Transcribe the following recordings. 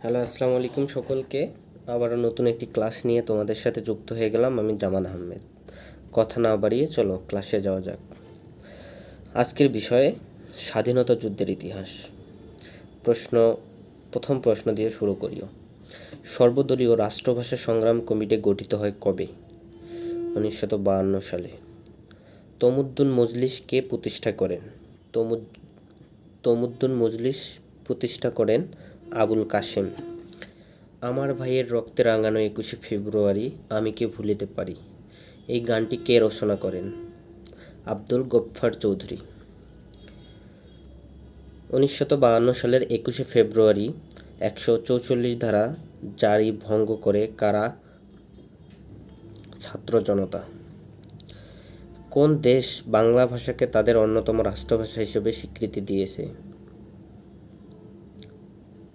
Hello, আসসালামু আলাইকুম সকলকে। আবারও নতুন একটি ক্লাস নিয়ে তোমাদের সাথে যুক্ত হয়ে গেলাম। আমি জামান আহমেদ। কথা না বাড়িয়ে চলো ক্লাসে যাওয়া যাক। আজকের বিষয়ে স্বাধীনতা যুদ্ধের ইতিহাস। প্রথম প্রশ্ন দিয়ে শুরু করিও। সর্বদলীয় রাষ্ট্রভাষা সংগ্রাম কমিটি গঠিত হয় কবে? 1952 সালে। তমুদ্দুন মজলিস কে প্রতিষ্ঠা করেন? তমুদ্দুন মজলিস প্রতিষ্ঠা করেন আবুল কাশেম। আমার ভাইয়ের রক্তে রাঙানো 21শে ফেব্রুয়ারি আমি কে ভুলিতে পারি, এই গানটি কে রচনা করেন? আব্দুল গফফার চৌধুরী। 1952 সালের 21শে ফেব্রুয়ারি 144 ধারা জারি ভঙ্গ করে কারা? ছাত্র জনতা। কোন দেশ বাংলা ভাষাকে তাদের অন্যতম রাষ্ট্রভাষা হিসেবে স্বীকৃতি দিয়েছে?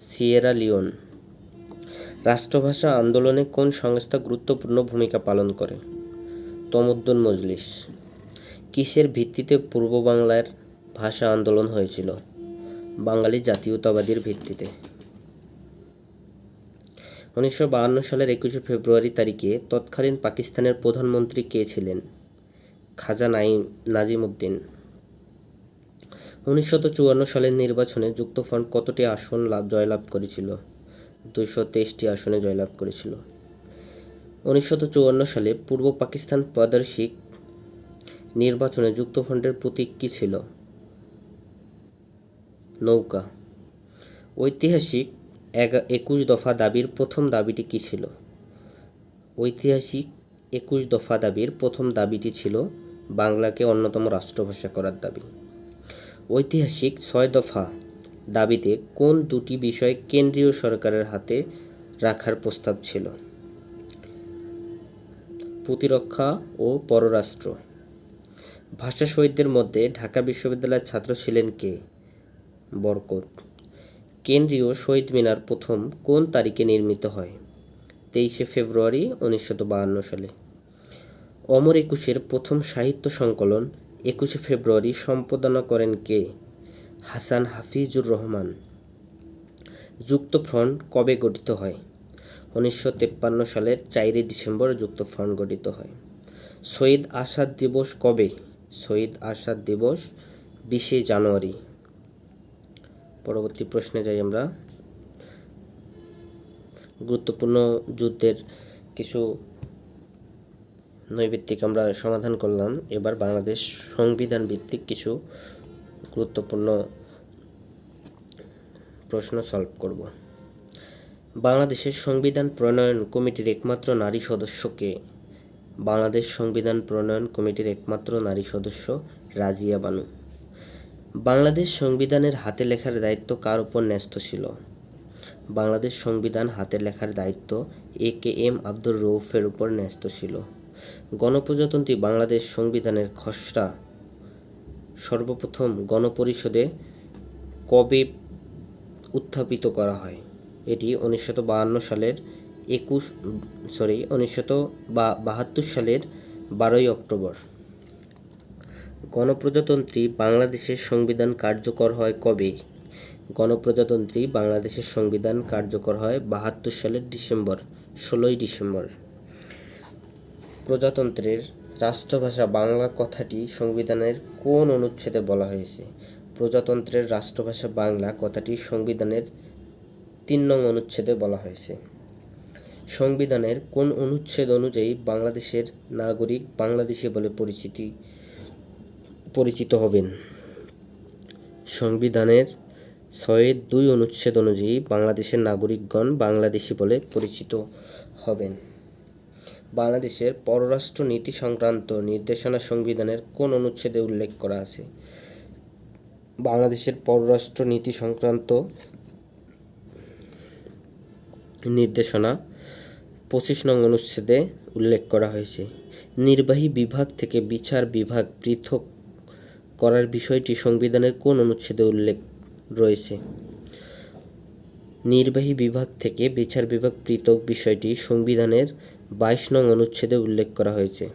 Sierra Leone. রাষ্ট্রভাষা আন্দোলনে কোন সংস্থা গুরুত্বপূর্ণ ভূমিকা পালন করে? তমুদ্দুন মজলিস। কিসের ভিত্তিতে পূর্ব বাংলার ভাষা আন্দোলন হয়েছিল? বাঙালি জাতীয়তাবাদীর ভিত্তিতে। 1952 সালের 21শে ফেব্রুয়ারি তারিখে তৎকালীন পাকিস্তানের প্রধানমন্ত্রী কে ছিলেন? খাজা নাজিমুদ্দিন। 1954 সালের নির্বাচনে যুক্তফ্রন্ট কতটি আসন জয়লাভ করেছিল? 223টি আসনে জয়লাভ করেছিল। 1954 সালে পূর্ব পাকিস্তান প্রাদেশিক নির্বাচনে যুক্তফ্রন্টের প্রতীক কী ছিল? নৌকা। ঐতিহাসিক 21 দফা দাবির প্রথম দাবিটি কী ছিল? ঐতিহাসিক 21 দফা দাবির প্রথম দাবিটি ছিল বাংলাকে অন্যতম রাষ্ট্রভাষা করার দাবি। ঐতিহাসিক 6 দফা দাবিতে কোন দুটি বিষয় কেন্দ্রীয় সরকারের হাতে রাখার প্রস্তাব ছিল? প্রতিরক্ষা ও পররাষ্ট্র। ভাষা শহীদদের মধ্যে ঢাকা বিশ্ববিদ্যালয়ের ছাত্র ছিলেন কে? বরকত। কেন্দ্রীয় শহীদ মিনার প্রথম কোন তারিখে নির্মিত হয়? 23শে ফেব্রুয়ারি 1952 সালে। অমর একুশের প্রথম সাহিত্য সংকলন 21শে ফেব্রুয়ারি সম্পাদনা করেন কে? হাসান হাফিজুর রহমান। যুক্তফ্রন্ট কবে গঠিত হয়? 1953 সালের 4 ডিসেম্বর যুক্তফ্রন্ট গঠিত হয়। শহীদ আসাদ দিবস কবে? শহীদ আসাদ দিবস 20শে জানুয়ারি। পরবর্তী প্রশ্নে যাই আমরা। গুরুত্বপূর্ণ যুদ্ধের কিছু নৈবিত্তিক আমরা সমাধান করলাম। এবার বাংলাদেশ সংবিধান ভিত্তিক কিছু গুরুত্বপূর্ণ প্রশ্ন সলভ করব। বাংলাদেশের সংবিধান প্রণয়ন কমিটির একমাত্র নারী সদস্য কে? বাংলাদেশ সংবিধান প্রণয়ন কমিটির একমাত্র নারী সদস্য রাজিয়া বানু। বাংলাদেশ সংবিধানের হাতে লেখার দায়িত্ব কার উপর ন্যস্ত ছিল? বাংলাদেশ সংবিধান হাতে লেখার দায়িত্ব AKM আব্দুর রউফের উপর ন্যস্ত ছিল। গণপ্রজাতন্ত্রী বাংলাদেশ সংবিধানের খসড়া সর্বপ্রথম গণপরিষদে কবে উত্থাপিত করা হয়? এটি 1952 সালের 1972 সালের 12ই অক্টোবর। গণপ্রজাতন্ত্রী বাংলাদেশের সংবিধান কার্যকর হয় কবে? গণপ্রজাতন্ত্রী বাংলাদেশের সংবিধান কার্যকর হয় 72 সালের 16ই ডিসেম্বর। প্রজাতন্ত্রের রাষ্ট্রভাষা বাংলা কথাটি সংবিধানের কোন অনুচ্ছেদে বলা হয়েছে? প্রজাতন্ত্রের রাষ্ট্রভাষা বাংলা কথাটি সংবিধানের 3 নং অনুচ্ছেদে বলা হয়েছে। সংবিধানের কোন অনুচ্ছেদ অনুযায়ী বাংলাদেশের নাগরিক বাংলাদেশি বলে পরিচিত হবেন? সংবিধানের 6(2) অনুচ্ছেদ অনুযায়ী বাংলাদেশের নাগরিকগণ বাংলাদেশি বলে পরিচিত হবেন। বাংলাদেশের পররাষ্ট্র নীতি সংক্রান্ত নির্দেশনা সংবিধানের কোন অনুচ্ছেদে উল্লেখ করা আছে? বাংলাদেশের পররাষ্ট্র নীতি সংক্রান্ত নির্দেশনা 25 নং অনুচ্ছেদে উল্লেখ করা হয়েছে। নির্বাহী বিভাগ থেকে বিচার বিভাগ পৃথক করার বিষয়টি সংবিধানের কোন অনুচ্ছেদে উল্লেখ রয়েছে? নির্বাহী বিভাগ থেকে বিচার বিভাগ পৃথক বিষয়টি সংবিধানের 22 নং অনুচ্ছেদে উল্লেখ করা হয়েছে।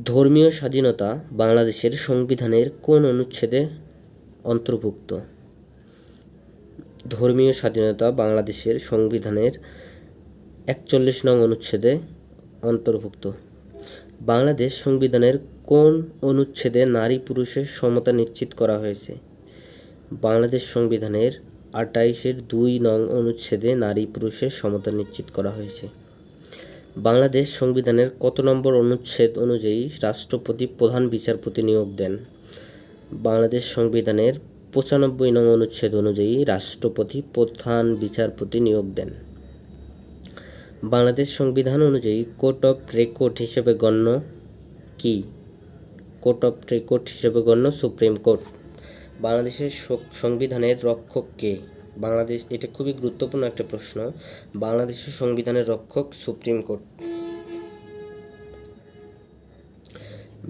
ধর্মীয় স্বাধীনতা বাংলাদেশের সংবিধানের কোন অনুচ্ছেদে অন্তর্ভুক্ত? ধর্মীয় স্বাধীনতা বাংলাদেশের সংবিধানের ৪১ নং অনুচ্ছেদে অন্তর্ভুক্ত। বাংলাদেশ সংবিধানের কোন অনুচ্ছেদে নারী পুরুষের সমতা নিশ্চিত করা হয়েছে? বাংলাদেশ সংবিধানের ২৮-২ নং অনুচ্ছেদে নারী পুরুষের সমতা নিশ্চিত করা হয়েছে। বাংলাদেশ সংবিধানের কত নম্বর অনুচ্ছেদ অনুযায়ী রাষ্ট্রপতি প্রধান বিচারপতি নিয়োগ দেন? বাংলাদেশ সংবিধানের ৯৫ নং অনুচ্ছেদ অনুযায়ী রাষ্ট্রপতি প্রধান বিচারপতি নিয়োগ দেন। বাংলাদেশ সংবিধান অনুযায়ী কোর্ট অফ রেকর্ড হিসেবে গণ্য কি? কোর্ট অফ রেকর্ড হিসেবে গণ্য সুপ্রিম কোর্ট। বাংলাদেশের সংবিধানের রক্ষক কে? এটা খুবই গুরুত্বপূর্ণ একটা প্রশ্ন। বাংলাদেশের সংবিধানের রক্ষক সুপ্রিম কোর্ট।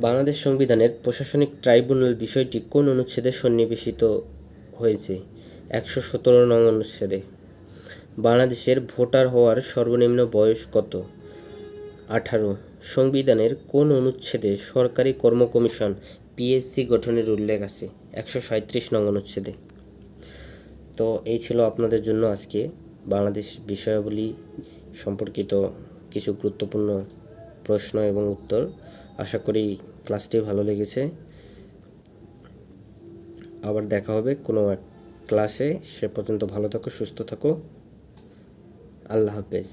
বাংলাদেশ সংবিধানের প্রশাসনিক ট্রাইব্যুনাল বিষয়টি কোন অনুচ্ছেদে সন্নিবেশিত হয়েছে? ১১৭ নং অনুচ্ছেদে। বাংলাদেশের ভোটার হওয়ার সর্বনিম্ন বয়স কত? ১৮। সংবিধানের কোন অনুচ্ছেদে সরকারি কর্ম কমিশন পিএসসি গঠনের উল্লেখ আছে? ১৩৭ নং অনুচ্ছেদে। তো এই ছিল আপনাদের জন্য আজকে বাংলাদেশ বিষয়াবলী সম্পর্কিত কিছু গুরুত্বপূর্ণ প্রশ্ন এবং উত্তর। আশা করি ক্লাসটি ভালো লেগেছে। আবার দেখা হবে কোনো এক ক্লাসে। সে পর্যন্ত ভালো থাকো, সুস্থ থাকো। আল্লাহ হাফেজ।